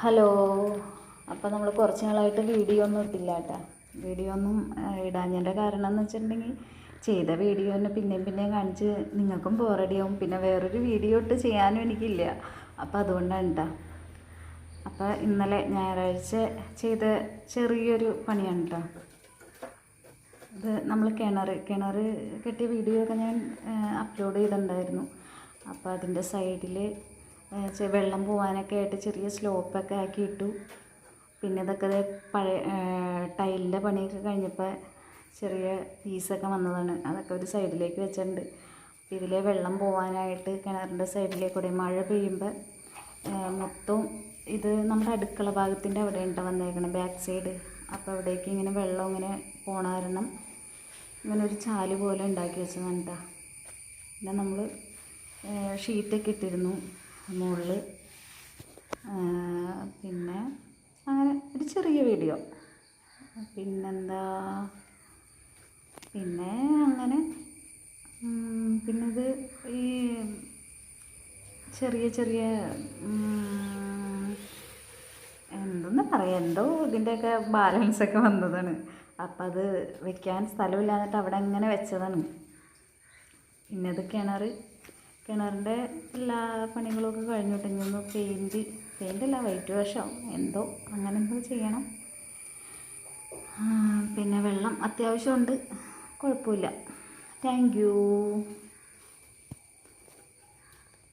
Hello. അപ്പോൾ നമ്മൾ കുറച്ച് നാളായിട്ട് വീഡിയോ ഒന്നും ഇട്ടില്ല കേട്ടോ. വീഡിയോ ഒന്നും ഇടാഞ്ഞതിൻ്റെ കാരണം എന്ന് വെച്ചിട്ടുണ്ടെങ്കിൽ ചെയ്ത വീഡിയോ തന്നെ പിന്നെയും കാണിച്ച് നിങ്ങൾക്കും ബോറടിയാവും. പിന്നെ വേറൊരു വീഡിയോ ഇട്ട് ചെയ്യാനും എനിക്കില്ല. അപ്പോൾ അതുകൊണ്ടാണ് കേട്ടോ. അപ്പോൾ ഇന്നലെ ഞായറാഴ്ച ചെയ്ത ചെറിയൊരു പണിയാണ് കേട്ടോ. ഇത് നമ്മൾ കിണർ കെട്ടിയ വീഡിയോ ഒക്കെ ഞാൻ അപ്ലോഡ് ചെയ്തിട്ടുണ്ടായിരുന്നു. അപ്പോൾ അതിൻ്റെ സൈഡിൽ വെള്ളം പോകാനൊക്കെ ആയിട്ട് ചെറിയ സ്ലോപ്പൊക്കെ ആക്കിയിട്ടു. പിന്നെ ഇതൊക്കെ പഴയ ടൈലിൻ്റെ പണിയൊക്കെ കഴിഞ്ഞപ്പോൾ ചെറിയ പീസൊക്കെ വന്നതാണ്. അതൊക്കെ ഒരു സൈഡിലേക്ക് വെച്ചിട്ടുണ്ട്. ഇതിലെ വെള്ളം പോകാനായിട്ട് കിണറിൻ്റെ സൈഡിലേക്ക് കൂടെ മഴ പെയ്യുമ്പോൾ മൊത്തം ഇത് നമ്മുടെ അടുക്കള ഭാഗത്തിൻ്റെ അവിടെ ഉണ്ട് വന്നേക്കണം, ബാക്ക് സൈഡ്. അപ്പോൾ അവിടേക്ക് ഇങ്ങനെ വെള്ളം ഇങ്ങനെ പോണ കാരണം ഇങ്ങനെ ഒരു ചാല് പോലെ ഉണ്ടാക്കി വെച്ചതാണ് കേട്ടോ. പിന്നെ നമ്മൾ ഷീറ്റൊക്കെ ഇട്ടിരുന്നു മുകളിൽ. പിന്നെ അങ്ങനെ ഒരു ചെറിയ വീഡിയോ. പിന്നെന്താ, പിന്നെ അങ്ങനെ പിന്നെ ഇത് ഈ ചെറിയ എന്തെന്ന് പറയാം, എന്തോ ഇതിൻ്റെയൊക്കെ ബാലൻസൊക്കെ വന്നതാണ്. അപ്പം അത് വെക്കാൻ സ്ഥലമില്ലാന്നിട്ട് അവിടെ അങ്ങനെ വെച്ചതാണ്. പിന്നെ ഇത് കിണറിൻ്റെ എല്ലാ പണികളൊക്കെ കഴിഞ്ഞിട്ട് ഇനി പെയിൻ്റല്ല വൈറ്റ് വാഷോ എന്തോ അങ്ങനെ എന്തോ ചെയ്യണം. പിന്നെ വെള്ളം അത്യാവശ്യമുണ്ട്, കുഴപ്പമില്ല. Thank you.